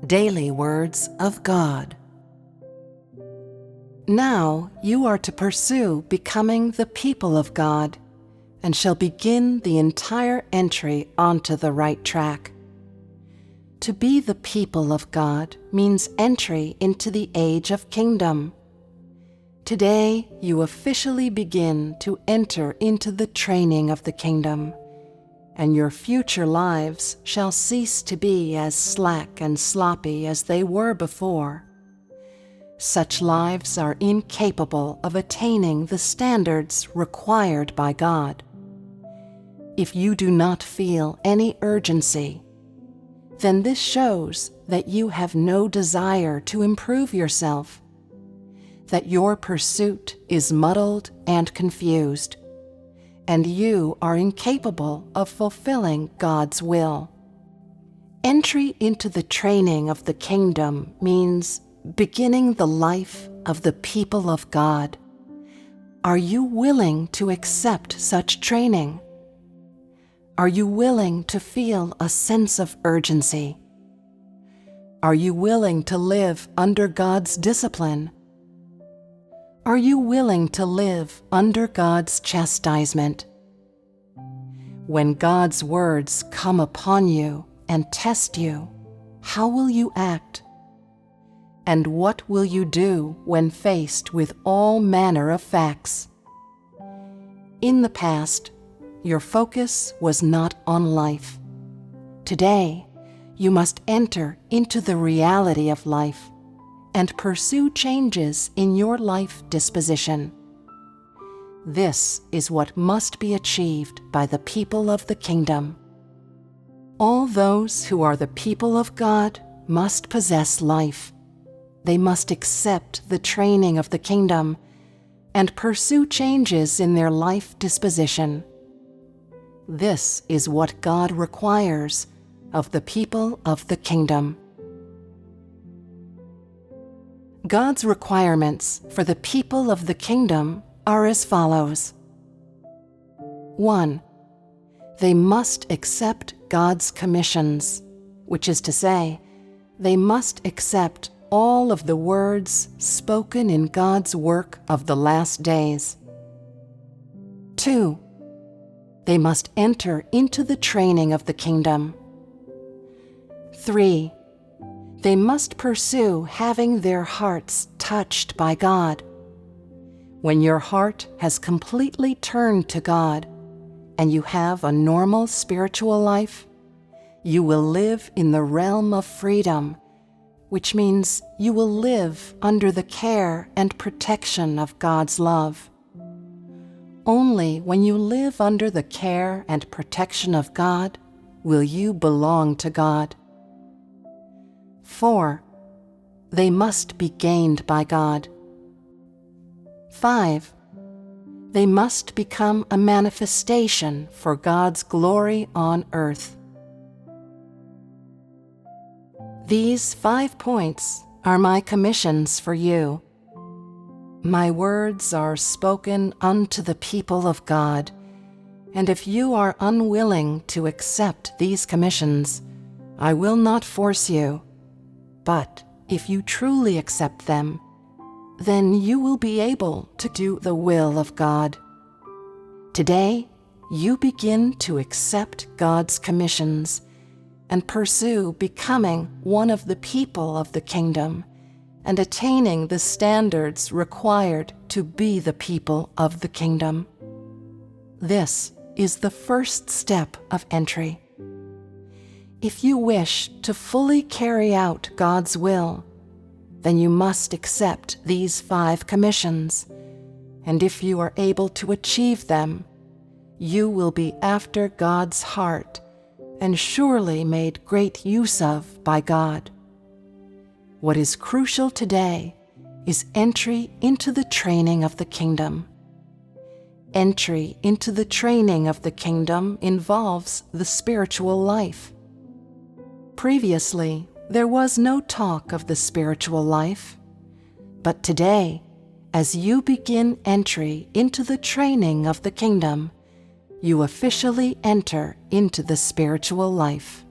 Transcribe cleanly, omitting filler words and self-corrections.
Daily Words of God. Now you are to pursue becoming the people of God, and shall begin the entire entry onto the right track. To be the people of God means entry into the age of kingdom. Today you officially begin to enter into the training of the kingdom, and your future lives shall cease to be as slack and sloppy as they were before. Such lives are incapable of attaining the standards required by God. If you do not feel any urgency, then this shows that you have no desire to improve yourself, that your pursuit is muddled and confused, and you are incapable of fulfilling God's will. Entry into the training of the kingdom means beginning the life of the people of God. Are you willing to accept such training? Are you willing to feel a sense of urgency? Are you willing to live under God's discipline? Are you willing to live under God's chastisement? When God's words come upon you and test you, how will you act? And what will you do when faced with all manner of facts? In the past, your focus was not on life. Today, you must enter into the reality of life and pursue changes in your life disposition. This is what must be achieved by the people of the kingdom. All those who are the people of God must possess life. They must accept the training of the kingdom and pursue changes in their life disposition. This is what God requires of the people of the kingdom. God's requirements for the people of the kingdom are as follows. 1. They must accept God's commissions, which is to say, they must accept all of the words spoken in God's work of the last days. 2. They must enter into the training of the kingdom. 3. They must pursue having their hearts touched by God. When your heart has completely turned to God and you have a normal spiritual life, you will live in the realm of freedom, which means you will live under the care and protection of God's love. Only when you live under the care and protection of God will you belong to God. 4. They must be gained by God. 5. They must become a manifestation for God's glory on earth. These 5 points are my commissions for you. My words are spoken unto the people of God, and if you are unwilling to accept these commissions, I will not force you. But if you truly accept them, then you will be able to do the will of God. Today, you begin to accept God's commissions and pursue becoming one of the people of the kingdom and attaining the standards required to be the people of the kingdom. This is the first step of entry. If you wish to fully carry out God's will, then you must accept these 5 commissions, and if you are able to achieve them, you will be after God's heart and surely made great use of by God. What is crucial today is entry into the training of the kingdom. Entry into the training of the kingdom involves the spiritual life. Previously, there was no talk of the spiritual life, but today, as you begin entry into the training of the kingdom, you officially enter into the spiritual life.